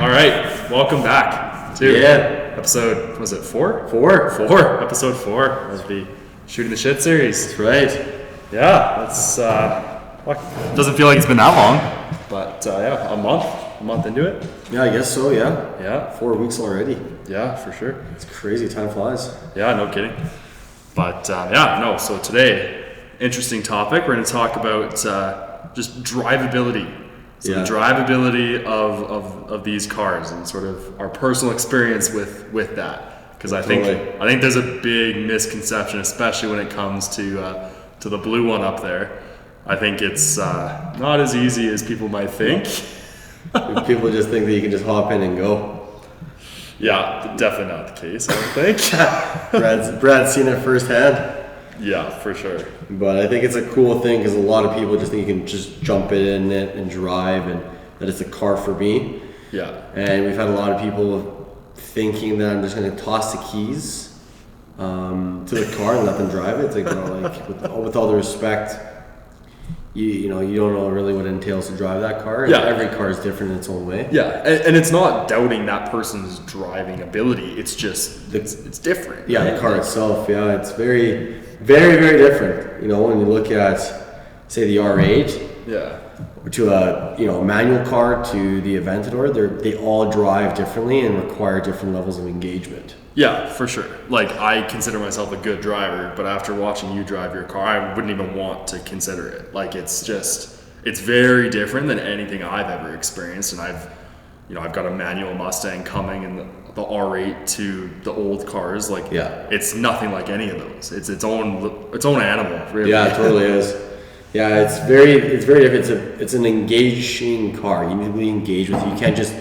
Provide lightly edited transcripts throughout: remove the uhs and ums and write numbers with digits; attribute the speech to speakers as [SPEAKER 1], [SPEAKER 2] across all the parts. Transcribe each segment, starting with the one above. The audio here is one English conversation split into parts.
[SPEAKER 1] All right, welcome back to episode, was it 4? 4, episode 4 of the Shooting the Shit series.
[SPEAKER 2] That's right.
[SPEAKER 1] Yeah, it's, doesn't feel like it's been that long, but yeah, a month into it.
[SPEAKER 2] Yeah, I guess so, yeah.
[SPEAKER 1] Yeah.
[SPEAKER 2] 4 weeks already.
[SPEAKER 1] Yeah, for sure.
[SPEAKER 2] It's crazy, time flies.
[SPEAKER 1] Yeah, no kidding. But so today, interesting topic. We're going to talk about just drivability. So the drivability of these cars and sort of our personal experience with that. Because I think there's a big misconception, especially when it comes to the blue one up there. I think it's not as easy as people might think.
[SPEAKER 2] People just think that you can just hop in and go.
[SPEAKER 1] Yeah, definitely not the case, I don't think.
[SPEAKER 2] Brad's seen it firsthand.
[SPEAKER 1] Yeah, for sure.
[SPEAKER 2] But I think it's a cool thing because a lot of people just think you can just jump in it and drive and that it's a car for me.
[SPEAKER 1] Yeah.
[SPEAKER 2] And we've had a lot of people thinking that I'm just going to toss the keys to the car and let them drive it. It's like, with all the respect, you don't know really what it entails to drive that car.
[SPEAKER 1] Yeah.
[SPEAKER 2] Every car is different in its own way.
[SPEAKER 1] Yeah, and it's not doubting that person's driving ability. It's just it's different.
[SPEAKER 2] Yeah,
[SPEAKER 1] right?
[SPEAKER 2] the car itself. Yeah, it's very, very, very different. You know, when you look at, say, the R8.
[SPEAKER 1] Yeah.
[SPEAKER 2] To a manual car to the Aventador, they all drive differently and require different levels of engagement.
[SPEAKER 1] Yeah, for sure. Like, I consider myself a good driver, but after watching you drive your car, I wouldn't even want to consider it. Like, it's very different than anything I've ever experienced. And I've got a manual Mustang coming and the R8 to the old cars. Like, it's nothing like any of those. It's its own animal, really.
[SPEAKER 2] Yeah, it totally is. Yeah, it's very different. It's an engaging car. You need to be engaged with it. You can't just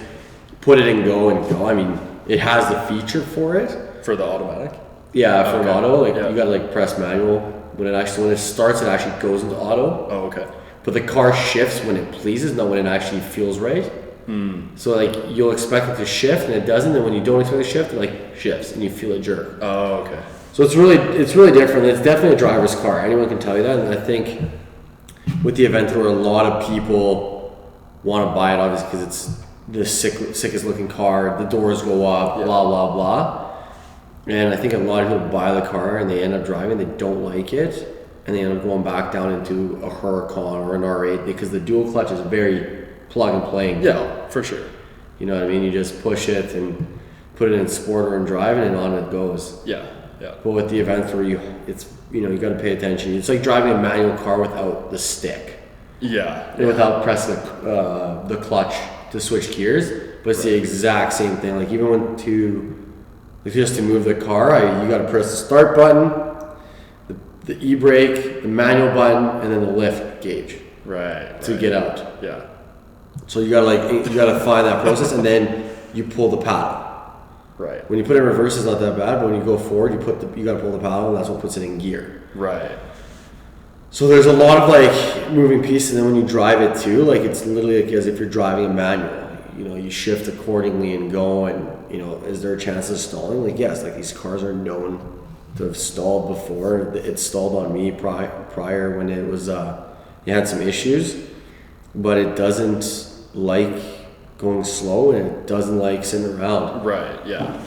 [SPEAKER 2] put it and go and go. I mean, it has the feature for it.
[SPEAKER 1] For the automatic?
[SPEAKER 2] Yeah, for an auto. You gotta press manual. When it starts, it actually goes into auto.
[SPEAKER 1] Oh, okay.
[SPEAKER 2] But the car shifts when it pleases, not when it actually feels right. So you'll expect it to shift and it doesn't, and when you don't expect it to shift, it shifts and you feel it jerk.
[SPEAKER 1] Oh, okay.
[SPEAKER 2] So it's really different. It's definitely a driver's car. Anyone can tell you that, and I think with the Aventador, a lot of people want to buy it obviously because it's the sickest looking car. The doors go up, blah blah blah. And I think a lot of people buy the car and they end up driving. They don't like it, and they end up going back down into a Huracan or an R8 because the dual clutch is very plug and play.
[SPEAKER 1] Yeah, for sure.
[SPEAKER 2] You know what I mean? You just push it and put it in sport or in driving, and on it goes.
[SPEAKER 1] Yeah, yeah.
[SPEAKER 2] But with the Aventador, you got to pay attention. It's like driving a manual car without the stick.
[SPEAKER 1] Yeah.
[SPEAKER 2] Without pressing the clutch to switch gears, but it's the exact same thing. Like even just to move the car, you got to press the start button, the e-brake, the manual button, and then the lift gauge.
[SPEAKER 1] Right.
[SPEAKER 2] To get out.
[SPEAKER 1] Yeah.
[SPEAKER 2] So you gotta find that process, and then you pull the paddle.
[SPEAKER 1] Right.
[SPEAKER 2] When you put it in reverse, it's not that bad, but when you go forward, you gotta pull the paddle, and that's what puts it in gear.
[SPEAKER 1] Right.
[SPEAKER 2] So there's a lot of moving pieces, and then when you drive it too, it's literally as if you're driving a manual. You shift accordingly and go, and is there a chance of stalling? Yes, these cars are known to have stalled before. It stalled on me prior when it was you had some issues, but it doesn't like going slow, and it doesn't like sitting around.
[SPEAKER 1] Right. Yeah.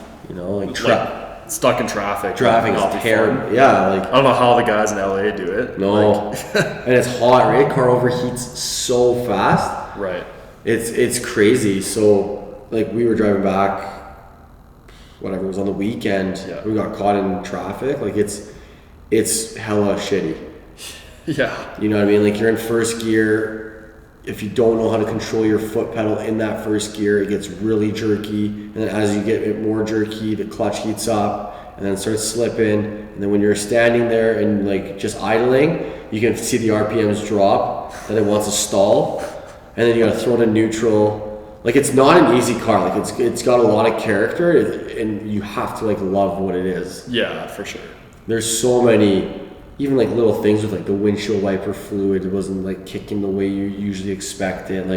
[SPEAKER 1] Stuck in traffic.
[SPEAKER 2] Traffic is terrible. Yeah,
[SPEAKER 1] I don't know how the guys in LA do it.
[SPEAKER 2] No, and it's hot, right? Car overheats so fast.
[SPEAKER 1] Right.
[SPEAKER 2] It's crazy. So we were driving back, whatever it was on the weekend. Yeah. We got caught in traffic. It's hella shitty.
[SPEAKER 1] Yeah.
[SPEAKER 2] You know what I mean? You're in first gear. If you don't know how to control your foot pedal in that first gear, it gets really jerky. And then as you get it more jerky, the clutch heats up and then it starts slipping. And then when you're standing there and just idling, you can see the RPMs drop and it wants to stall. And then you gotta throw it in neutral. It's not an easy car. It's got a lot of character, and you have to love what it is.
[SPEAKER 1] Yeah, for sure.
[SPEAKER 2] There's so many. Even little things with the windshield wiper fluid, it wasn't kicking the way you usually expect it.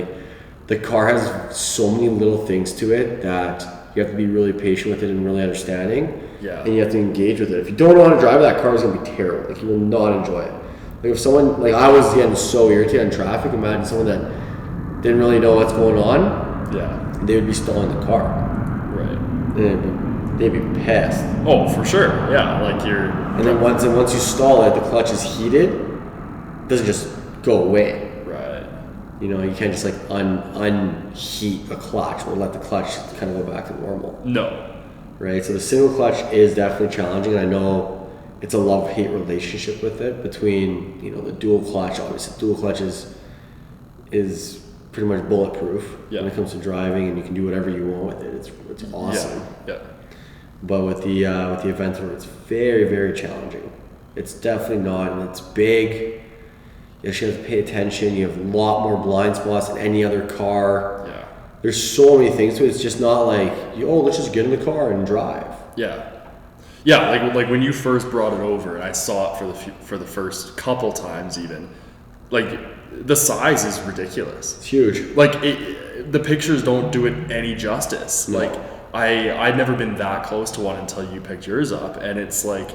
[SPEAKER 2] The car has so many little things to it that you have to be really patient with it and really understanding.
[SPEAKER 1] Yeah.
[SPEAKER 2] And you have to engage with it. If you don't know how to drive that car, it's gonna be terrible. You will not enjoy it. If someone I was getting so irritated in traffic, imagine someone that didn't really know what's going on.
[SPEAKER 1] Yeah.
[SPEAKER 2] they would be stalling the car.
[SPEAKER 1] Right.
[SPEAKER 2] They'd be pissed.
[SPEAKER 1] Oh, for sure. Yeah, like you're.
[SPEAKER 2] And then once you stall it, the clutch is heated. It doesn't just go away.
[SPEAKER 1] Right.
[SPEAKER 2] You know, you can't just like unheat a clutch or let the clutch kind of go back to normal.
[SPEAKER 1] No.
[SPEAKER 2] Right. So the single clutch is definitely challenging. I know it's a love-hate relationship with it between, you know, the dual clutch. Obviously, dual clutch is pretty much bulletproof when it comes to driving, and you can do whatever you want with it. It's awesome.
[SPEAKER 1] Yeah.
[SPEAKER 2] But with the Aventador, it's very, very challenging. It's definitely not, and it's big. You actually have to pay attention. You have a lot more blind spots than any other car.
[SPEAKER 1] Yeah.
[SPEAKER 2] There's so many things to it. It's just not like, let's just get in the car and drive.
[SPEAKER 1] Yeah. Yeah, like when you first brought it over and I saw it for the first couple times even, like the size is ridiculous.
[SPEAKER 2] It's huge.
[SPEAKER 1] Like the pictures don't do it any justice.
[SPEAKER 2] No.
[SPEAKER 1] Like I'd never been that close to one until you picked yours up, and it's like,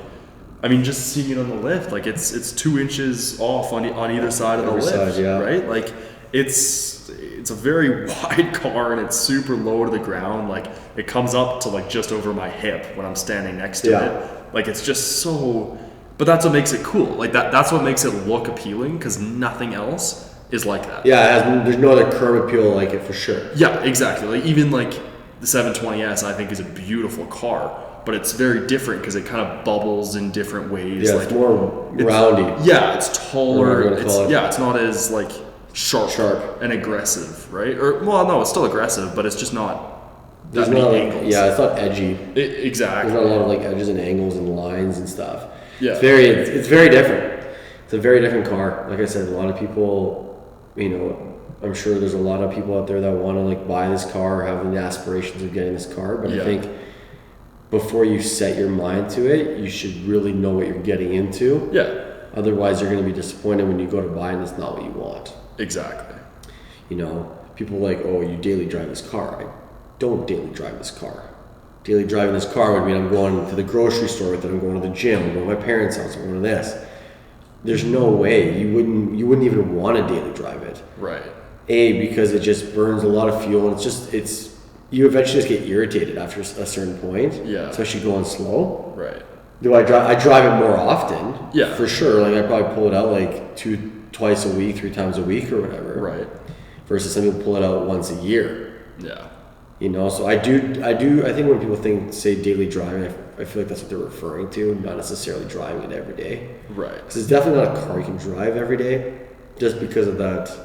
[SPEAKER 1] I mean, just seeing it on the lift, like it's 2 inches off on either side of the lift,
[SPEAKER 2] side, yeah.
[SPEAKER 1] right? Like it's a very wide car and it's super low to the ground. Like it comes up to like just over my hip when I'm standing next to it. Like it's just so, but that's what makes it cool. Like that's what makes it look appealing, because nothing else is like that.
[SPEAKER 2] Yeah, there's no other curb appeal like it for sure.
[SPEAKER 1] Yeah, exactly. Like even like the 720S, I think, is a beautiful car, but it's very different because it kind of bubbles in different ways.
[SPEAKER 2] Yeah,
[SPEAKER 1] like
[SPEAKER 2] it's more roundy.
[SPEAKER 1] Yeah, it's taller. It's not as like
[SPEAKER 2] sharp
[SPEAKER 1] and aggressive, right? Or well, no, it's still aggressive, but it's just not that many angles.
[SPEAKER 2] Yeah, it's not edgy.
[SPEAKER 1] Exactly.
[SPEAKER 2] There's not a lot of like edges and angles and lines and stuff.
[SPEAKER 1] Yeah,
[SPEAKER 2] it's very different. It's a very different car. Like I said, a lot of people, you know, I'm sure there's a lot of people out there that want to like buy this car or have the aspirations of getting this car, but I think before you set your mind to it, you should really know what you're getting into.
[SPEAKER 1] Yeah.
[SPEAKER 2] Otherwise, you're going to be disappointed when you go to buy and it's not what you want.
[SPEAKER 1] Exactly.
[SPEAKER 2] You know, people are like, oh, you daily drive this car. I don't daily drive this car. Daily driving this car would mean I'm going to the grocery store with it, I'm going to the gym, I'm going to my parents' house, I'm going to this. There's no way you wouldn't even want to daily drive it.
[SPEAKER 1] Right.
[SPEAKER 2] Because it just burns a lot of fuel, and it's you eventually just get irritated after a certain point.
[SPEAKER 1] Yeah.
[SPEAKER 2] Especially going slow.
[SPEAKER 1] Right.
[SPEAKER 2] Do I drive? I drive it more often.
[SPEAKER 1] Yeah.
[SPEAKER 2] For sure. Like I probably pull it out like twice a week, 3 times a week or whatever.
[SPEAKER 1] Right.
[SPEAKER 2] Versus some people pull it out once a year.
[SPEAKER 1] Yeah.
[SPEAKER 2] You know, so I think when people say daily driving, I feel like that's what they're referring to, not necessarily driving it every day.
[SPEAKER 1] Right.
[SPEAKER 2] Because it's definitely not a car you can drive every day, just because of that,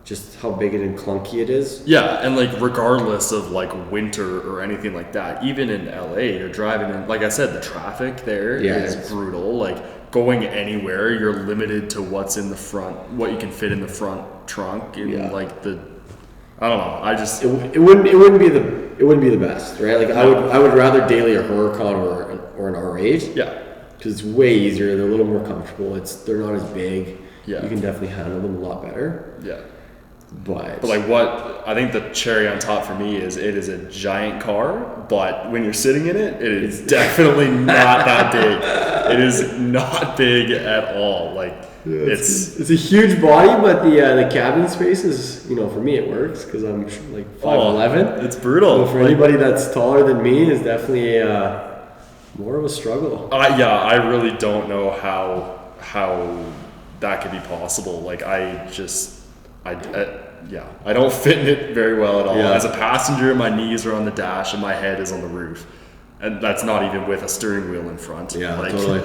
[SPEAKER 2] just how big and clunky it is.
[SPEAKER 1] Yeah, and like regardless of like winter or anything like that, even in LA, you're driving in, like I said, the traffic there is brutal. Like going anywhere, you're limited to what's in the front, what you can fit in the front trunk, and like I don't know. I just
[SPEAKER 2] it wouldn't be the best, right? Like I would rather daily a Huracan or an R8.
[SPEAKER 1] Yeah.
[SPEAKER 2] Because it's way easier. They're a little more comfortable. They're not as big.
[SPEAKER 1] Yeah.
[SPEAKER 2] You can definitely handle them a lot better.
[SPEAKER 1] Yeah.
[SPEAKER 2] But
[SPEAKER 1] like what I think the cherry on top for me is it is a giant car, but when you're sitting in it, it is definitely not that big. It is not big at all. Like it's
[SPEAKER 2] a huge body, but the cabin space is, you know, for me it works because I'm like 5'11".
[SPEAKER 1] It's brutal.
[SPEAKER 2] So for anybody that's taller than me, is definitely more of a struggle.
[SPEAKER 1] I really don't know how that could be possible. Like I don't fit in it very well at all.
[SPEAKER 2] Yeah.
[SPEAKER 1] As a passenger, my knees are on the dash and my head is on the roof, and that's not even with a steering wheel in front.
[SPEAKER 2] Yeah,
[SPEAKER 1] like,
[SPEAKER 2] totally.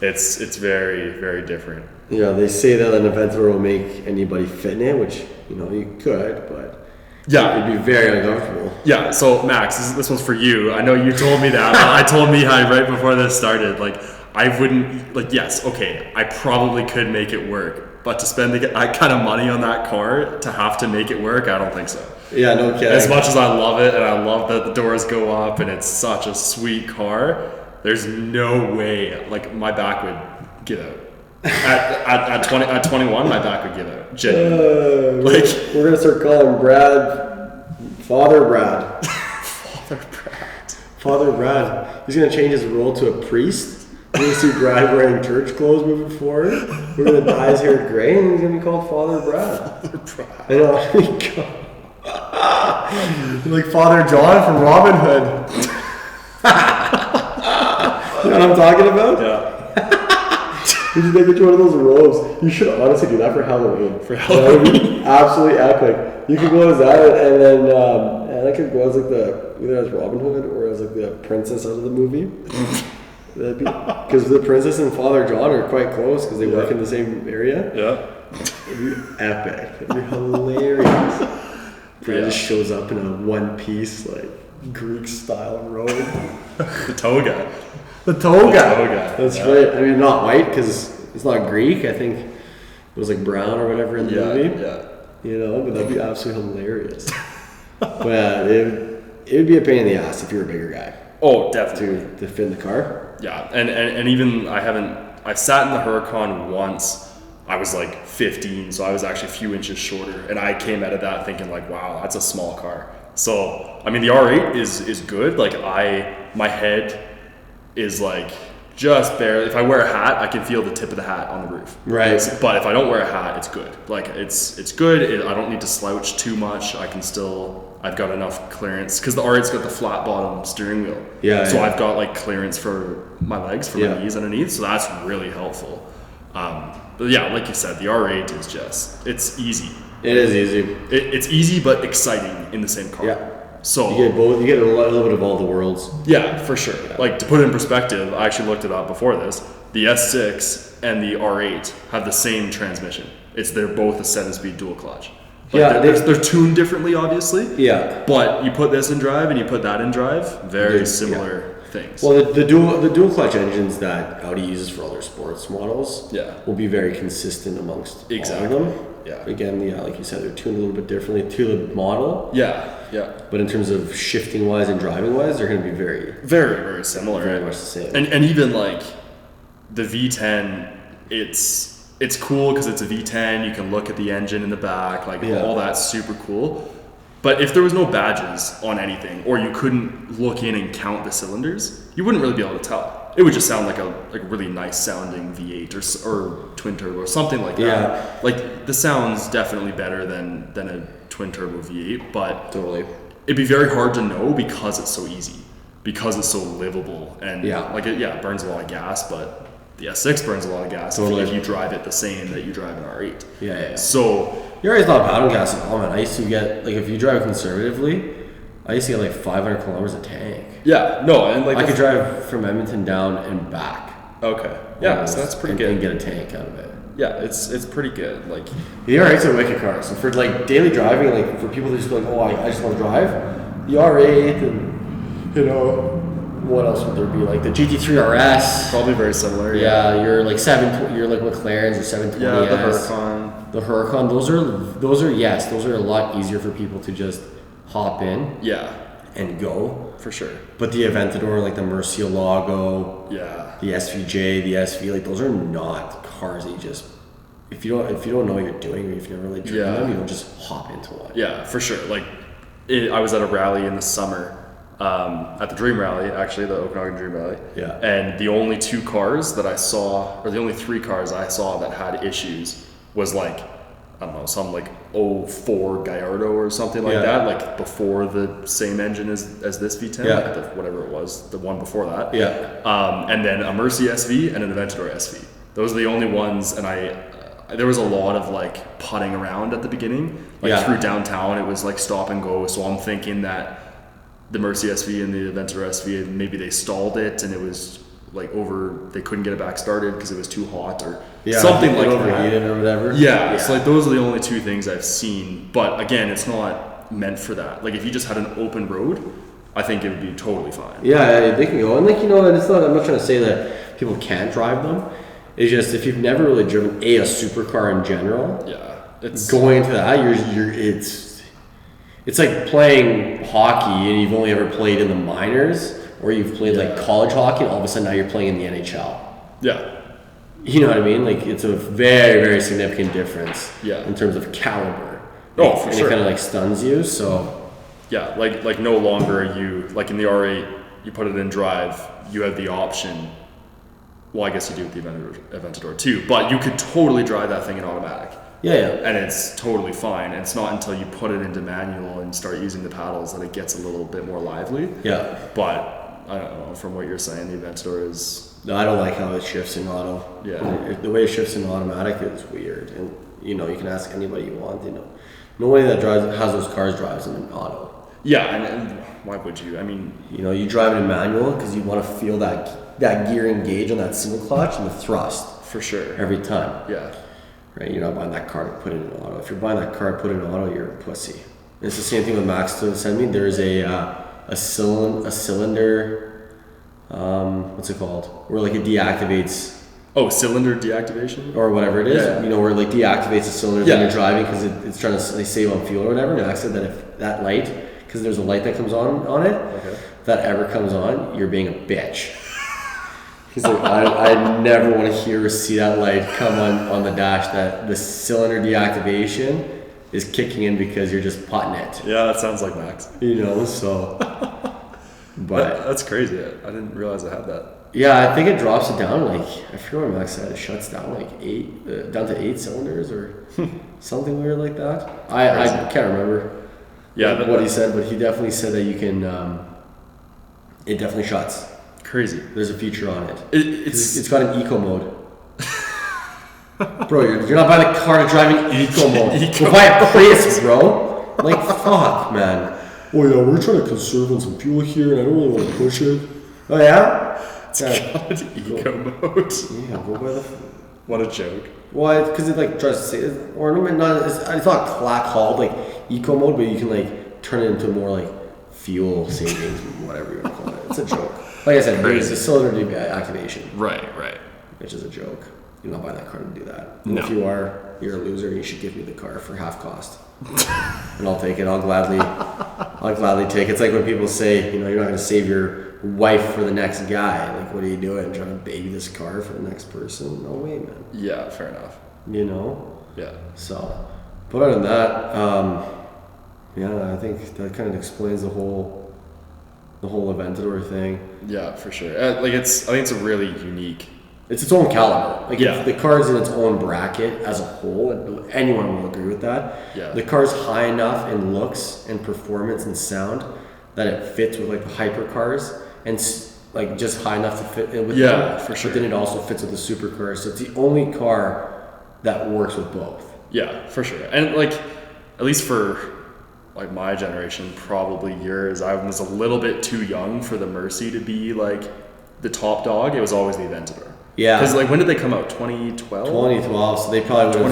[SPEAKER 1] It's very, very different.
[SPEAKER 2] Yeah, they say that an Aventador will make anybody fit in it, which, you know, you could, but it'd be very uncomfortable.
[SPEAKER 1] Yeah. So Max, this one's for you. I know you told me that. But I told Mihai right before this started. Like I wouldn't. Like yes, okay, I probably could make it work. But to spend that kind of money on that car to have to make it work, I don't think so.
[SPEAKER 2] Yeah, no kidding.
[SPEAKER 1] As much as I love it and I love that the doors go up and it's such a sweet car, there's no way. Like my back would give out. At 21, my back would give out. Genuinely.
[SPEAKER 2] We're gonna start calling Brad Father Brad. Father Brad. He's gonna change his role to a priest. We're going to see Brad wearing church clothes moving forward. We're going to dye his hair gray, and he's going to be called Father Brad.
[SPEAKER 1] Father Brad.
[SPEAKER 2] I know. Like Father John from Robin Hood. You know what I'm talking about?
[SPEAKER 1] Yeah.
[SPEAKER 2] You should get you one of those robes. You should honestly do that for Halloween. That would be absolutely epic. You could go as that, and then I could go as like either as Robin Hood or as like the princess out of the movie. That'd be because the princess and Father John are quite close because they work in the same area.
[SPEAKER 1] Yeah.
[SPEAKER 2] It'd be epic. It'd be hilarious. Brad just shows up in a one-piece like Greek style robe.
[SPEAKER 1] The toga.
[SPEAKER 2] The toga. That's right. I mean, not white because it's not Greek. I think it was like brown or whatever in the movie.
[SPEAKER 1] Yeah.
[SPEAKER 2] You know, but that'd be absolutely hilarious. But it would be a pain in the ass if you're a bigger guy.
[SPEAKER 1] Oh, definitely.
[SPEAKER 2] To fit in the car.
[SPEAKER 1] Yeah, and even I've sat in the Huracan once. I was like 15, so I was actually a few inches shorter, and I came out of that thinking like, wow, that's a small car. So I mean, the R8 is good. Like my head is like just barely. If I wear a hat, I can feel the tip of the hat on the roof.
[SPEAKER 2] Right.
[SPEAKER 1] But if I don't wear a hat, it's good. Like it's good. I don't need to slouch too much. I've got enough clearance because the R8's got the flat bottom steering wheel.
[SPEAKER 2] Yeah.
[SPEAKER 1] So I've got like clearance for my legs, for my knees underneath. So that's really helpful. But yeah, like you said, the R8 is it's easy.
[SPEAKER 2] It is easy.
[SPEAKER 1] It's easy but exciting in the same car.
[SPEAKER 2] Yeah.
[SPEAKER 1] So
[SPEAKER 2] you get both. You get a little bit of all the worlds.
[SPEAKER 1] Yeah, for sure. Yeah. Like to put it in perspective, I actually looked it up before this. The S.S. and the R8 have the same transmission. They're both a 7-speed dual clutch. Like they're tuned differently, obviously.
[SPEAKER 2] Yeah.
[SPEAKER 1] But you put this in drive and you put that in drive, very similar things.
[SPEAKER 2] Well, the dual clutch engines that Audi uses for all their sports models will be very consistent amongst all of them. Yeah. Again, like you said, they're tuned a little bit differently to the model.
[SPEAKER 1] Yeah.
[SPEAKER 2] But in terms of shifting wise and driving wise, they're going to be very,
[SPEAKER 1] very, very similar.
[SPEAKER 2] Very much the same.
[SPEAKER 1] And even like the V10, it's cool because it's a V10. You can look at the engine in the back, like all that's super cool. But if there was no badges on anything, or you couldn't look in and count the cylinders, you wouldn't really be able to tell. It would just sound like a really nice sounding V8 or twin turbo or something like that.
[SPEAKER 2] Yeah.
[SPEAKER 1] Like the sound's definitely better than a twin turbo V8, but
[SPEAKER 2] totally,
[SPEAKER 1] it'd be very hard to know because it's so easy, because it's so livable, and it burns a lot of gas, but the S6 burns a lot of gas if you drive it the same that you drive an R8.
[SPEAKER 2] Yeah.
[SPEAKER 1] So
[SPEAKER 2] you're always not bad on gas at all, man. I used to get, like, if you drive conservatively, I used to get like 500 kilometers a tank.
[SPEAKER 1] Yeah, no, and like
[SPEAKER 2] I could drive from Edmonton down and back.
[SPEAKER 1] Okay. Yeah, so that's pretty good.
[SPEAKER 2] And get a tank out of it.
[SPEAKER 1] Yeah, it's pretty good. Like
[SPEAKER 2] the R8's a wicked car. So for like daily driving, like for people who just go like, oh, I just want to drive, the R8 and what else would there be? Like the GT3 RS.
[SPEAKER 1] Probably very similar.
[SPEAKER 2] Yeah, you're like McLarens or 720S.
[SPEAKER 1] Yeah, the Huracan.
[SPEAKER 2] The Huracan. Those are a lot easier for people to just hop in.
[SPEAKER 1] Yeah.
[SPEAKER 2] And go.
[SPEAKER 1] For sure.
[SPEAKER 2] But the Aventador, like the Murcielago, the SVJ, the SV, like those are not cars that you just, if you don't know what you're doing, or if you've never really driven them, you don't just hop into one.
[SPEAKER 1] Yeah, for sure. Like I was at a rally in the summer, at the Dream Rally, actually, the Okanagan Dream Rally.
[SPEAKER 2] Yeah.
[SPEAKER 1] And the only 2 cars that I saw, or the only 3 cars I saw that had issues was like, I don't know, some like 04 Gallardo or something like that, like before the same engine as this V10, like whatever it was, the one before that.
[SPEAKER 2] Yeah.
[SPEAKER 1] And then a Mercy SV and an Aventador SV. Those are the only ones, and there was a lot of like putting around at the beginning, like through downtown. It was like stop and go. So I'm thinking that the Mercy SV and the Aventador SV, maybe they stalled it and it was like they couldn't get it back started because it was too hot or something like
[SPEAKER 2] overheated
[SPEAKER 1] that.
[SPEAKER 2] Or whatever.
[SPEAKER 1] Yeah, so like those are the only 2 things I've seen. But again, it's not meant for that. Like if you just had an open road, I think it would be totally fine.
[SPEAKER 2] Yeah, they can go. And like, and it's not, I'm not trying to say that people can't drive them. It's just if you've never really driven a supercar in general,
[SPEAKER 1] it's
[SPEAKER 2] going to that, it's like playing hockey and you've only ever played in the minors, or you've played like college hockey and all of a sudden now you're playing in the NHL.
[SPEAKER 1] Yeah.
[SPEAKER 2] You know what I mean? Like it's a very, very significant difference
[SPEAKER 1] in
[SPEAKER 2] terms of caliber.
[SPEAKER 1] Oh, for sure.
[SPEAKER 2] It kind of like stuns you, so.
[SPEAKER 1] Yeah, like no longer are you, like in the R8, you put it in drive, you have the option. Well, I guess you do with the Aventador too, but you could totally drive that thing in automatic.
[SPEAKER 2] Yeah, yeah.
[SPEAKER 1] And it's totally fine. And it's not until you put it into manual and start using the paddles that it gets a little bit more lively.
[SPEAKER 2] Yeah.
[SPEAKER 1] But I don't know, from what you're saying, the Aventador is...
[SPEAKER 2] No, I don't like how it shifts in auto.
[SPEAKER 1] Yeah.
[SPEAKER 2] The way it shifts in automatic is weird. And, you know, you can ask anybody you want, you know. Nobody that has those cars drives them in auto.
[SPEAKER 1] Yeah, and why would you? I mean...
[SPEAKER 2] You know, you drive it in manual because you want to feel that gear engage on that single clutch and the thrust.
[SPEAKER 1] For sure.
[SPEAKER 2] Every time.
[SPEAKER 1] Yeah.
[SPEAKER 2] Right? You're not buying that car to put it in auto. If you're buying that car to put it in auto, you're a pussy. And it's the same thing with Max to send me. There's a cylinder, what's it called? Where like it deactivates.
[SPEAKER 1] Oh, cylinder deactivation?
[SPEAKER 2] Or whatever it is.
[SPEAKER 1] Yeah.
[SPEAKER 2] You know, where it like deactivates the cylinder when you're driving because it's trying to save on fuel or whatever. And Max said that if that light, because there's a light that comes on it, if that ever comes on, you're being a bitch. He's like, I never want to hear or see that light come on the dash that the cylinder deactivation is kicking in because you're just putting it.
[SPEAKER 1] Yeah, that sounds like Max.
[SPEAKER 2] You know, so. But
[SPEAKER 1] that's crazy. I didn't realize I had that.
[SPEAKER 2] Yeah, I think it drops it down like, I forget what Max said, it shuts down like down to 8 cylinders or something weird like that. I can't remember what he said, but he definitely said that you can, it definitely shuts.
[SPEAKER 1] Crazy.
[SPEAKER 2] There's a feature on it.
[SPEAKER 1] It's
[SPEAKER 2] got an eco mode. Bro, you're not buying a car to drive in eco mode. You're buying a Prius, bro. Like, fuck, man. Oh yeah, we're trying to conserve on some fuel here and I don't really want to push it. Oh yeah?
[SPEAKER 1] It's got an eco mode.
[SPEAKER 2] Yeah, go by the...
[SPEAKER 1] What a joke.
[SPEAKER 2] Why? Because it like tries to say, it's not called like eco mode, but you can like turn it into more like fuel savings, whatever you want to call it. It's a joke. Like I said, it's a cylinder activation.
[SPEAKER 1] Right.
[SPEAKER 2] Which is a joke. You're not buying that car to do that.
[SPEAKER 1] No.
[SPEAKER 2] If you are, you're a loser. You should give me the car for half cost, and I'll take it. I'll gladly take it. It's like when people say, you know, you're not going to save your wife for the next guy. Like, what are you doing? Trying to baby this car for the next person? No way, man.
[SPEAKER 1] Yeah, fair enough.
[SPEAKER 2] You know.
[SPEAKER 1] Yeah.
[SPEAKER 2] So, but other than that, yeah, I think that kind of explains the whole Aventador thing.
[SPEAKER 1] Yeah, for sure. I think it's a really unique.
[SPEAKER 2] It's its own caliber. Like
[SPEAKER 1] yeah.
[SPEAKER 2] The car's in its own bracket as a whole, and anyone will agree with that.
[SPEAKER 1] Yeah.
[SPEAKER 2] The car's high enough in looks and performance and sound that it fits with like the hypercars, and like just high enough to fit in with them.
[SPEAKER 1] For sure.
[SPEAKER 2] But then it also fits with the supercars. So it's the only car that works with both.
[SPEAKER 1] Yeah, for sure. And like, at least for like my generation, probably yours, I was a little bit too young for the Mercy to be like the top dog. It was always the Aventador.
[SPEAKER 2] Yeah.
[SPEAKER 1] Because like, when did they come out? 2012.
[SPEAKER 2] 2012. So they probably would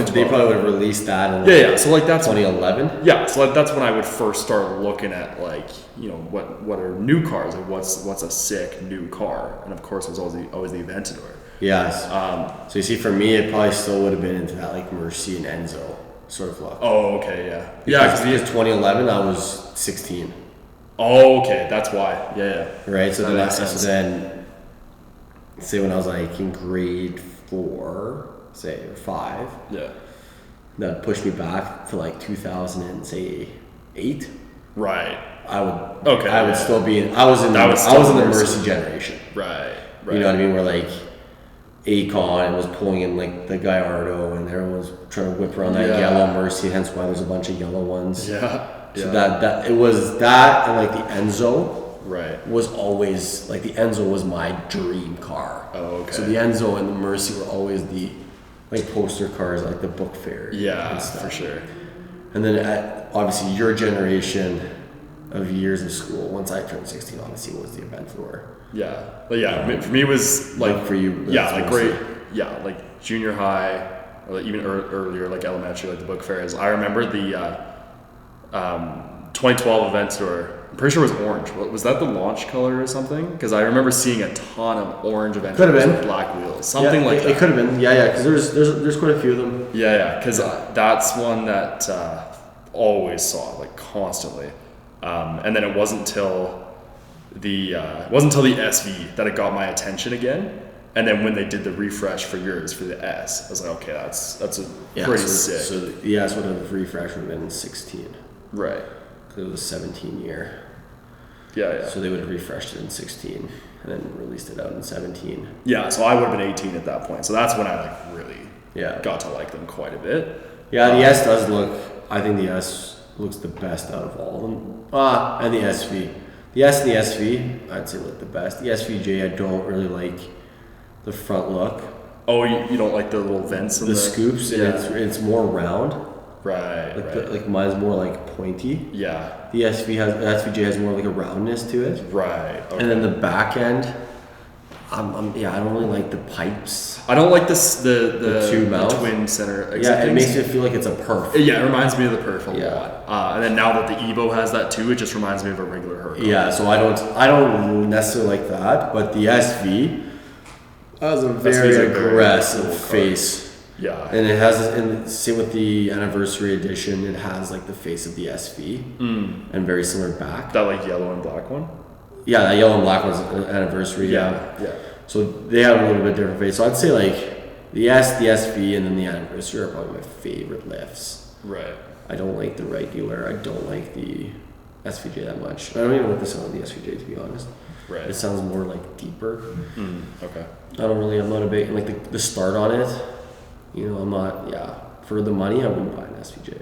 [SPEAKER 2] have released that in
[SPEAKER 1] yeah. So like that's
[SPEAKER 2] 2011.
[SPEAKER 1] Yeah. So like, that's when I would first start looking at like, you know, what are new cars? Like what's a sick new car? And of course, it was always the Aventador.
[SPEAKER 2] Yes. So you see, for me, it probably still would have been into that like Mercy and Enzo sort of look.
[SPEAKER 1] Oh, okay, yeah.
[SPEAKER 2] Because 2011, I was 16.
[SPEAKER 1] Oh, okay, that's why. Yeah.
[SPEAKER 2] Right. So
[SPEAKER 1] that
[SPEAKER 2] then, say when I was like in grade 4, say, or 5.
[SPEAKER 1] Yeah.
[SPEAKER 2] That pushed me back to like 2008.
[SPEAKER 1] Right.
[SPEAKER 2] I would.
[SPEAKER 1] Okay.
[SPEAKER 2] I would still be. I was in the Mercy generation.
[SPEAKER 1] Right.
[SPEAKER 2] You know what I mean? Where like Akon was pulling in like the Gallardo, and everyone was trying to whip around that yellow Mercy. Hence why there's a bunch of yellow ones.
[SPEAKER 1] Yeah.
[SPEAKER 2] So that it was that, and like the Enzo.
[SPEAKER 1] Right.
[SPEAKER 2] Was always like the Enzo was my dream car.
[SPEAKER 1] Oh, okay.
[SPEAKER 2] So the Enzo and the Mercy were always the like poster cars, like the book fair.
[SPEAKER 1] Yeah, for sure.
[SPEAKER 2] And then obviously your generation of years of school, once I turned 16, obviously was the Aventador.
[SPEAKER 1] Yeah, but yeah, for me it was like
[SPEAKER 2] for you.
[SPEAKER 1] Yeah, like great. Yeah, like junior high, or like even earlier, like elementary, like the book fairs. I remember the 2012 Aventador. I'm pretty sure it was orange. Was that the launch color or something? Because I remember seeing a ton of orange Aventadors with black wheels, something like that.
[SPEAKER 2] It could have been, yeah, because there's quite a few of them.
[SPEAKER 1] Yeah, because that's one that always saw like constantly, and then it wasn't until the SV that it got my attention again. And then when they did the refresh for yours for the S, I was like, okay, that's a pretty sick.
[SPEAKER 2] So the S would have refreshed would have been 16,
[SPEAKER 1] right?
[SPEAKER 2] Because it was 17 year.
[SPEAKER 1] Yeah.
[SPEAKER 2] So they would have refreshed it in 16 and then released it out in 17.
[SPEAKER 1] Yeah, so I would have been 18 at that point. So that's when I like really
[SPEAKER 2] got
[SPEAKER 1] to like them quite a bit.
[SPEAKER 2] Yeah, the S does look. I think the S looks the best out of all of them. And the SV. The S and the SV, I'd say look the best. The SVJ, I don't really like the front look.
[SPEAKER 1] Oh, you don't like the little vents and
[SPEAKER 2] the scoops?
[SPEAKER 1] Yeah.
[SPEAKER 2] And it's more round.
[SPEAKER 1] Right.
[SPEAKER 2] Like mine's more like pointy.
[SPEAKER 1] Yeah.
[SPEAKER 2] The SVJ has more like a roundness to it.
[SPEAKER 1] Right. Okay.
[SPEAKER 2] And then the back end, I don't really like the pipes.
[SPEAKER 1] I don't like this the
[SPEAKER 2] two mouths.
[SPEAKER 1] The twin center.
[SPEAKER 2] Yeah, it makes it feel like it's a perf.
[SPEAKER 1] Yeah, it reminds me of the perf a lot. And then now that the Evo has that too, it just reminds me of a regular Huracan.
[SPEAKER 2] Yeah, so I don't necessarily like that, but the SV has a very aggressive face.
[SPEAKER 1] Yeah,
[SPEAKER 2] and it has, and same with the anniversary edition, it has like the face of the SV and very similar back.
[SPEAKER 1] That like yellow and black one.
[SPEAKER 2] Yeah, that yellow and black one's anniversary. Yeah. So they have a little bit different face. So I'd say like the S, the SV, and then the anniversary are probably my favorite lifts.
[SPEAKER 1] Right.
[SPEAKER 2] I don't like the regular. I don't like the SVJ that much. I don't even like the sound of the SVJ, to be honest.
[SPEAKER 1] Right.
[SPEAKER 2] It sounds more like deeper.
[SPEAKER 1] Okay.
[SPEAKER 2] I'm not a big, like the start on it. I'm not, for the money, I wouldn't buy an SVJ.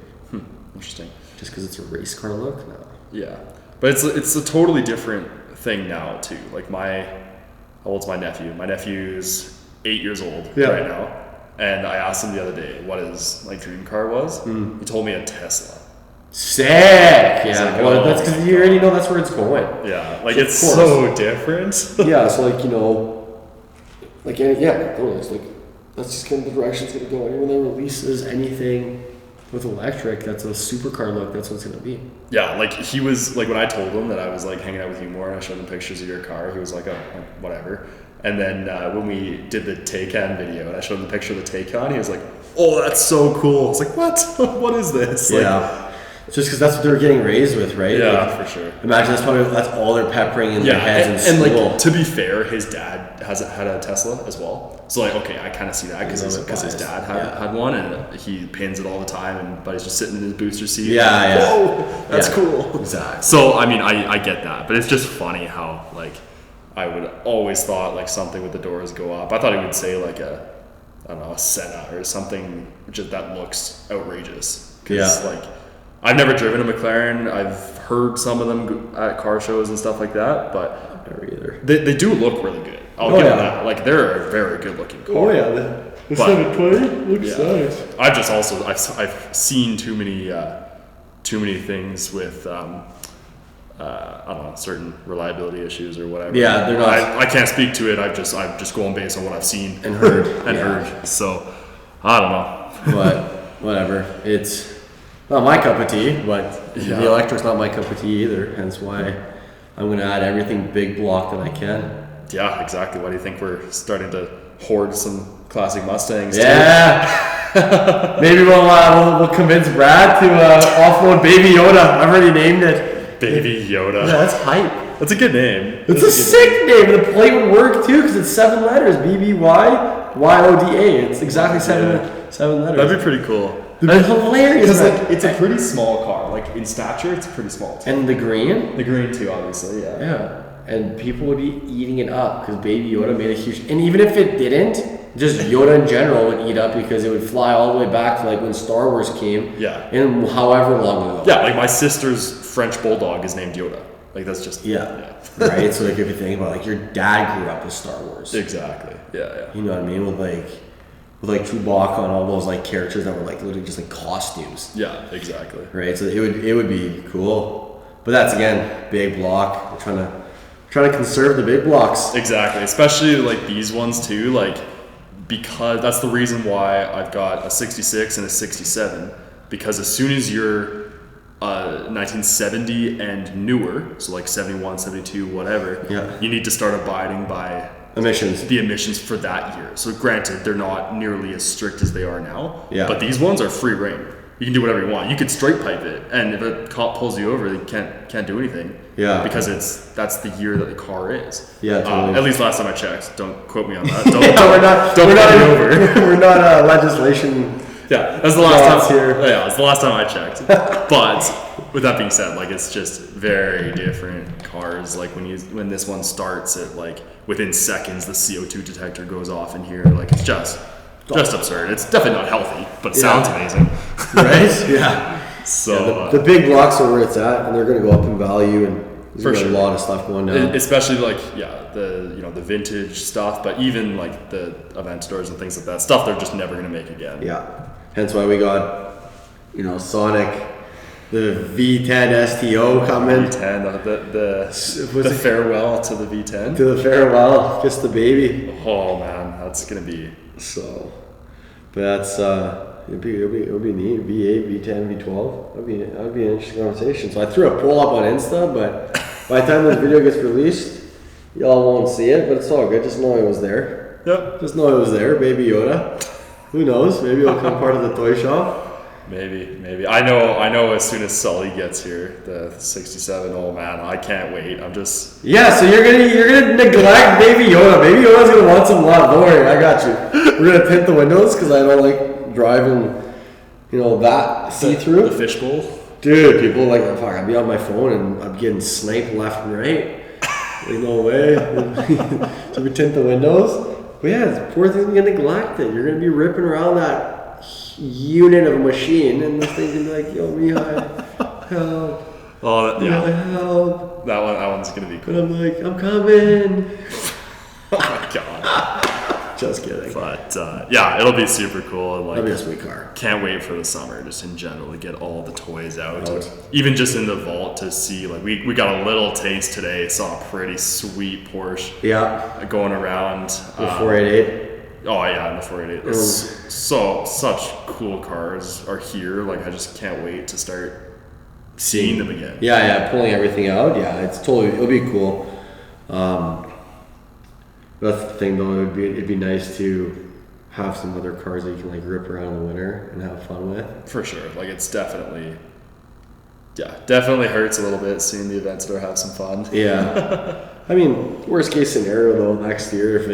[SPEAKER 1] Interesting.
[SPEAKER 2] Just because it's a race car look? No.
[SPEAKER 1] Yeah. But it's a totally different thing now, too. Like how old's my nephew? My nephew's 8 years old right now. And I asked him the other day what his dream car was. He told me a Tesla.
[SPEAKER 2] Sick! Yeah, well, that's because you already know that's where it's going.
[SPEAKER 1] Yeah, it's so different.
[SPEAKER 2] Yeah, so that's just kind of the direction it's going to go. Anyone that releases anything with electric that's a supercar look, that's what it's going to be.
[SPEAKER 1] Yeah, he was, when I told him that I was, hanging out with you more and I showed him pictures of your car, he was like, oh, whatever. And then when we did the Taycan video and I showed him the picture of the Taycan, he was like, oh, that's so cool. I was like, what? What is this?
[SPEAKER 2] Yeah. Just because that's what they're getting raised with, right?
[SPEAKER 1] Yeah, for sure.
[SPEAKER 2] Imagine that's all they're peppering in their heads in school.
[SPEAKER 1] And to be fair, his dad had a Tesla as well. So okay, I kind of see that because his dad had one and he pins it all the time. But he's just sitting in his booster seat.
[SPEAKER 2] Yeah.
[SPEAKER 1] Whoa, that's cool.
[SPEAKER 2] Exactly.
[SPEAKER 1] So I get that, but it's just funny how I would always thought something with the doors go up. I thought he would say a Senna or something just that looks outrageous. I've never driven a McLaren. I've heard some of them at car shows and stuff like that, but
[SPEAKER 2] never either.
[SPEAKER 1] They do look really good. I'll give them that. They're a very good looking car.
[SPEAKER 2] Oh yeah, the 720 looks nice.
[SPEAKER 1] I've seen too many things with I don't know, certain reliability issues or whatever.
[SPEAKER 2] Yeah, they're not.
[SPEAKER 1] I can't speak to it. I'm just going based on what I've seen
[SPEAKER 2] and heard
[SPEAKER 1] heard. So I don't know.
[SPEAKER 2] But whatever, it's not my cup of tea, but the electric's not my cup of tea either, hence why I'm going to add everything big block that I can.
[SPEAKER 1] Yeah, exactly. Why do you think we're starting to hoard some classic Mustangs?
[SPEAKER 2] Yeah. Maybe we'll convince Brad to offload Baby Yoda. I've already named it.
[SPEAKER 1] Baby Yoda.
[SPEAKER 2] Yeah, that's hype.
[SPEAKER 1] That's a good name.
[SPEAKER 2] It's a sick name. The plate would work too because it's 7 letters. BBYYODA. It's exactly seven letters.
[SPEAKER 1] That'd be pretty cool.
[SPEAKER 2] That's hilarious.
[SPEAKER 1] It's a pretty small car. In stature, it's pretty small too.
[SPEAKER 2] And the green?
[SPEAKER 1] The green too, obviously, yeah.
[SPEAKER 2] Yeah. And people would be eating it up because Baby Yoda made a huge... And even if it didn't, just Yoda in general would eat up because it would fly all the way back to when Star Wars came.
[SPEAKER 1] Yeah.
[SPEAKER 2] And however long ago.
[SPEAKER 1] Yeah, my sister's French Bulldog is named Yoda. That's just...
[SPEAKER 2] Yeah. Right? So if you think about your dad grew up with Star Wars.
[SPEAKER 1] Exactly. Yeah.
[SPEAKER 2] You know what I mean? With Chewbacca and all those characters that were literally just costumes.
[SPEAKER 1] Yeah, exactly.
[SPEAKER 2] Right? So it would be cool. But that's again, big block. We're trying to conserve the big blocks.
[SPEAKER 1] Exactly. Especially these ones too, because that's the reason why I've got a 66 and a 67. Because as soon as you're 1970 and newer, so 71, 72, whatever, you need to start abiding by the emissions for that year. So granted, they're not nearly as strict as they are now, but these ones are free reign. You can do whatever you want. You could straight pipe it, and if a cop pulls you over, they can't do anything. Yeah, because that's the year that the car is.
[SPEAKER 2] Yeah, totally.
[SPEAKER 1] At least last time I checked. Don't quote me on that.
[SPEAKER 2] We're not legislation.
[SPEAKER 1] Yeah, that's the last time. Yeah, it's the last time I checked. But with that being said, it's just very different cars. When this one starts, it within seconds the CO2 detector goes off in here. It's just just absurd. It's definitely not healthy, but it sounds amazing.
[SPEAKER 2] Right? Yeah.
[SPEAKER 1] So
[SPEAKER 2] the big blocks are where it's at, and they're going to go up in value, and there's
[SPEAKER 1] for
[SPEAKER 2] a lot of stuff going down.
[SPEAKER 1] Especially like the vintage stuff, but even like the Aventadors and things like that, stuff they're just never going to make again.
[SPEAKER 2] Yeah. Hence why we got, Sonic, the V10 STO coming.
[SPEAKER 1] V10, the farewell to the V10.
[SPEAKER 2] To the farewell, kiss the baby.
[SPEAKER 1] Oh man, that's gonna be
[SPEAKER 2] so. But that's it'll be neat. V8, V10, V12. That'd be an interesting conversation. So I threw a poll up on Insta, but by the time this video gets released, y'all won't see it. But it's all good. Just know it was there.
[SPEAKER 1] Yep.
[SPEAKER 2] Just know it was there, Baby Yoda. Who knows? Maybe it'll become part of the toy shop.
[SPEAKER 1] Maybe. I know as soon as Sully gets here, the 67, oh man, I can't wait. I'm just...
[SPEAKER 2] Yeah, so you're gonna neglect Baby Yoda. Baby Yoda's gonna want some love. Don't worry, I got you. We're gonna tint the windows because I don't like driving, that see-through.
[SPEAKER 1] The fishbowl.
[SPEAKER 2] Dude, people like, fuck, I'd be on my phone and I'm getting sniped left and right. Like, no way. So we tint the windows. But yeah, poor thing's gonna neglect it. You're gonna be ripping around that unit of a machine, and this thing's gonna be like, yo, Mihai, help.
[SPEAKER 1] Oh,
[SPEAKER 2] Mihai, help.
[SPEAKER 1] That one's gonna be cool.
[SPEAKER 2] But I'm like, I'm coming.
[SPEAKER 1] Oh my god.
[SPEAKER 2] Just kidding.
[SPEAKER 1] But it'll be super cool. And
[SPEAKER 2] that'll be a sweet car.
[SPEAKER 1] Can't wait for the summer, just in general, to get all the toys out. Even just in the vault to see, like, we got a little taste today. Saw a pretty sweet Porsche.
[SPEAKER 2] Yeah.
[SPEAKER 1] Going around.
[SPEAKER 2] The 488.
[SPEAKER 1] Oh yeah, and the 488. Such cool cars are here. Like, I just can't wait to start seeing them again.
[SPEAKER 2] Yeah, pulling everything out. Yeah, it'll be cool. That's the thing though. It'd be nice to have some other cars that you can like rip around in the winter and have fun with.
[SPEAKER 1] For sure. Like, it's definitely hurts a little bit seeing the Aventador have some fun.
[SPEAKER 2] Yeah. I mean, worst case scenario though, next year if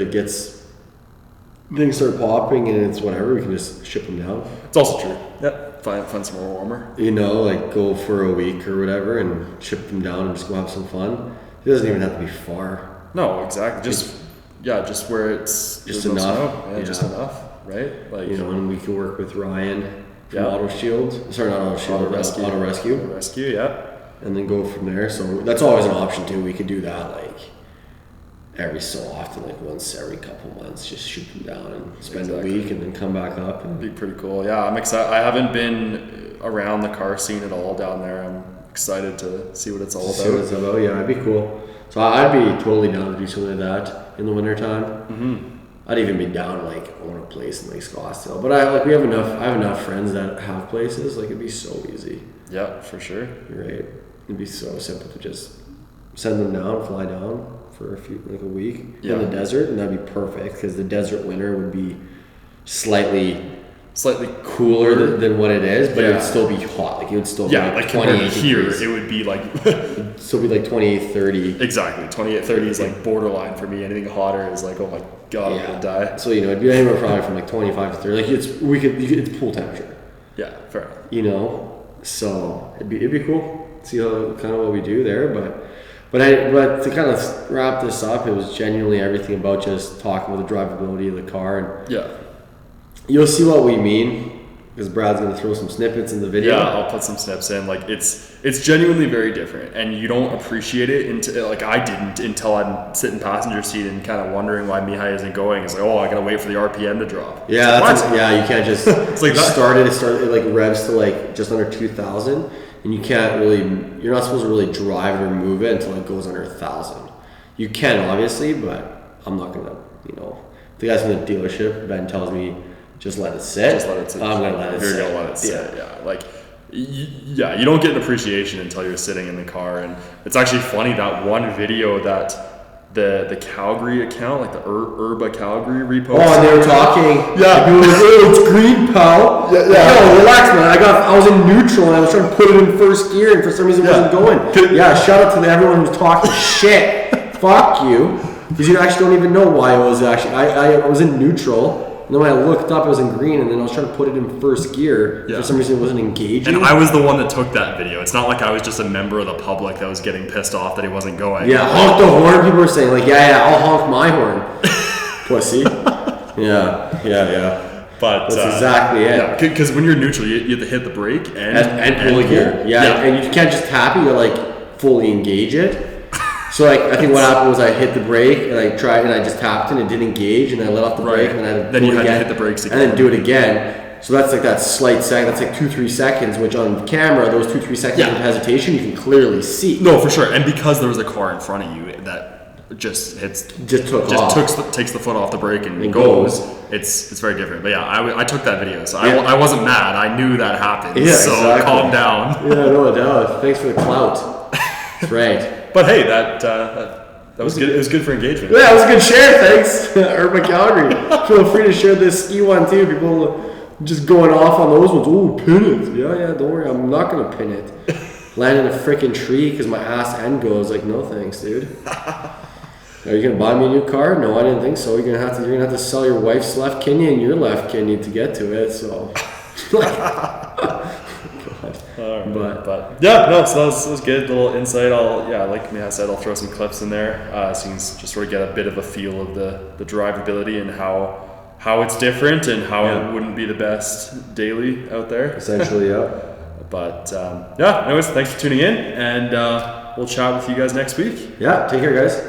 [SPEAKER 2] things start popping and it's whatever, we can just ship them down.
[SPEAKER 1] It's also true. Yep. Find somewhere warmer.
[SPEAKER 2] Like go for a week or whatever and ship them down and just go have some fun. It doesn't even have to be far.
[SPEAKER 1] No, exactly. Just where it's
[SPEAKER 2] just enough.
[SPEAKER 1] Yeah, just enough, right? Like,
[SPEAKER 2] and we can work with Ryan from Auto Shield. Sorry, not Auto Shield. Auto Rescue.
[SPEAKER 1] Auto Rescue, yeah.
[SPEAKER 2] And then go from there. So that's always an option too. We could do that like every so often, like once every couple months, just shoot them down and spend a week and then come back up.
[SPEAKER 1] It'd be pretty cool. Yeah, I'm excited. I haven't been around the car scene at all down there. I'm excited to see what it's all about.
[SPEAKER 2] Yeah, it'd be cool. So I'd be totally down to do something like that in the wintertime.
[SPEAKER 1] Mm-hmm.
[SPEAKER 2] I'd even be down to like own a place in like Scottsdale. But I have enough friends that have places. Like, it'd be so easy.
[SPEAKER 1] Yeah, for sure.
[SPEAKER 2] Right. It'd be so simple to just send them down, fly down for a week in the desert, and that'd be perfect because the desert winter would be slightly cooler than what it is, but it would still be hot. Like, it would still be like 28
[SPEAKER 1] here
[SPEAKER 2] degrees.
[SPEAKER 1] It would be like
[SPEAKER 2] it'd still be like 28, 30.
[SPEAKER 1] Exactly. 28, 30 is like borderline for me. Anything hotter is like, oh my god, I'm gonna die.
[SPEAKER 2] So it'd be anywhere probably from like 25 to 30. Like, it's pool temperature.
[SPEAKER 1] Yeah, fair enough.
[SPEAKER 2] So it'd be cool. See how kind of what we do there, but to kind of wrap this up, it was genuinely everything about just talking about the drivability of the car, and you'll see what we mean because Brad's going to throw some snippets in the video.
[SPEAKER 1] Yeah, I'll put some snips in. Like, it's genuinely very different, and you don't appreciate it until, like, I didn't until I'm sitting passenger seat and kind of wondering why Mihai isn't going. It's like, oh, I gotta wait for the RPM to drop.
[SPEAKER 2] Yeah, you can't just
[SPEAKER 1] it's like
[SPEAKER 2] it like revs to like just under 2,000. And you're not supposed to really drive it or move it until it goes under 1,000. You can, obviously, but I'm not going to, the guys from the dealership, Ben tells me, just let it sit. I'm going to let it sit.
[SPEAKER 1] You're going to let it sit, yeah. Like, you don't get an appreciation until you're sitting in the car. And it's actually funny, that one video that the Calgary account, like the Urba Calgary repost.
[SPEAKER 2] Oh, and they were talking. Yeah. People were like, oh, it's green, pal. Yeah. No, relax, man. I was in neutral and I was trying to put it in first gear, and for some reason it wasn't going. Yeah, shout out to everyone who's talking shit. Fuck you. Because you actually don't even know why it was actually. I was in neutral. And then when I looked up, it was in green, and then I was trying to put it in first gear. Yeah. For some reason, it wasn't engaging.
[SPEAKER 1] And I was the one that took that video. It's not like I was just a member of the public that was getting pissed off that he wasn't going.
[SPEAKER 2] Yeah, honk the horn. People were saying, like, yeah, I'll honk my horn. Pussy. Yeah.
[SPEAKER 1] But
[SPEAKER 2] that's exactly it.
[SPEAKER 1] Yeah, because when you're neutral, you have to hit the brake and
[SPEAKER 2] pull the gear. Yeah, and you can't just tap it. You like fully engage it. So like I think what happened was I hit the brake and I tried and I just tapped it and it didn't engage and I let off the brake and then
[SPEAKER 1] you had to hit the brakes again
[SPEAKER 2] and then do it again. So that's like that slight second. That's like 2-3 seconds, which on camera, those 2-3 seconds of hesitation you can clearly see.
[SPEAKER 1] No, for sure. And because there was a car in front of you that just takes the foot off the brake and goes. It's very different. But yeah, I took that video, so I wasn't mad. I knew that happened. Yeah, so exactly. Calm down.
[SPEAKER 2] Yeah, no doubt. Thanks for the clout. That's right.
[SPEAKER 1] But hey, that was good. It was good for engagement.
[SPEAKER 2] Yeah, it was a good share. Thanks, Urban Calgary. Feel free to share this ski one too. People just going off on those ones. Oh, pin it. Yeah. Don't worry, I'm not gonna pin it. Land in a freaking tree because my ass end goes. Like, no thanks, dude. Are you gonna buy me a new car? No, I didn't think so. You're gonna have to sell your wife's left kidney and your left kidney to get to it. So.
[SPEAKER 1] But yeah, no, so that was good. Little insight. Like Mihai said, I'll throw some clips in there so you can just sort of get a bit of a feel of the drivability and how it's different and how it wouldn't be the best daily out there.
[SPEAKER 2] Essentially, yeah.
[SPEAKER 1] But anyways, thanks for tuning in, and we'll chat with you guys next week.
[SPEAKER 2] Yeah, take care, guys.